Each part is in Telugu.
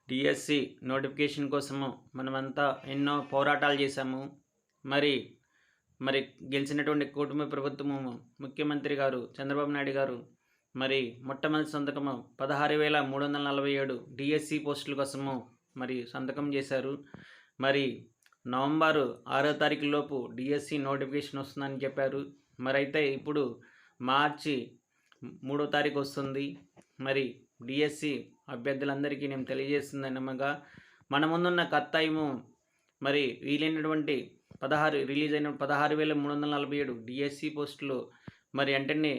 డిఎస్సి నోటిఫికేషన్ కోసము మనమంతా ఎన్నో పోరాటాలు చేశాము. మరి మరి గెలిచినటువంటి కూటమి ప్రభుత్వము ముఖ్యమంత్రి గారు చంద్రబాబు నాయుడు గారు మరి మొట్టమొదటి సంతకము 16,347 డిఎస్సి పోస్టుల కోసము మరి సంతకం చేశారు. మరి నవంబర్ 6వ తారీఖు లోపు డిఎస్సి నోటిఫికేషన్ వస్తుందని చెప్పారు. మరి అయితే ఇప్పుడు మార్చి 3వ తారీఖు వస్తుంది. మరి డిఎస్సి అభ్యర్థులందరికీ నేను తెలియజేస్తుందనగా మన ముందున్న కత్తాయిము మరి వీలైనటువంటి రిలీజ్ అయిన 16,347 డిఎస్సి పోస్టులు మరి వెంటనే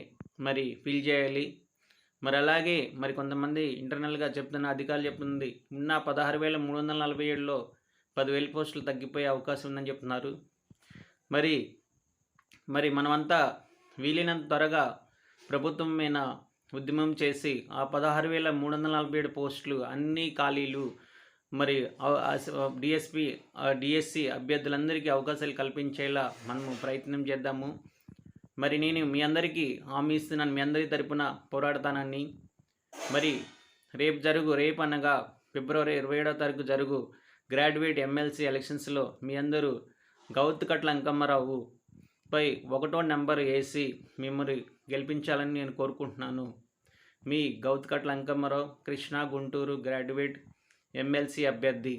మరి ఫిల్ చేయాలి. మరి అలాగే మరి కొంతమంది ఇంటర్నల్గా చెప్తున్న అధికారులు చెప్తుంది ఉన్న 16,347లో 10,000 పోస్టులు తగ్గిపోయే అవకాశం ఉందని చెప్తున్నారు. మరి మనమంతా వీలైనంత త్వరగా ప్రభుత్వం మీద ఉద్యమం చేసి ఆ 16,347 పోస్టులు అన్ని ఖాళీలు మరి డిఎస్సి అభ్యర్థులందరికీ అవకాశాలు కల్పించేలా మనము ప్రయత్నం చేద్దాము. మరి నేను మీ అందరికీ హామీ ఇస్తున్నాను, మీ అందరి తరపున పోరాడతానని. మరి రేపు అనగా ఫిబ్రవరి 27వ తారీఖు జరుగు గ్రాడ్యుయేట్ ఎమ్మెల్సీ ఎలక్షన్స్లో మీ అందరూ గౌతుకట్ల అంకమ్మరావు పై 1వ నెంబర్ వేసి మిమ్మల్ని గెలిపించాలని నేను కోరుకుంటున్నాను. మీ గౌతుకట్ల అంకమ్మరావు, కృష్ణా గుంటూరు గ్రాడ్యుయేట్ ఎమ్మెల్సీ అభ్యర్థి.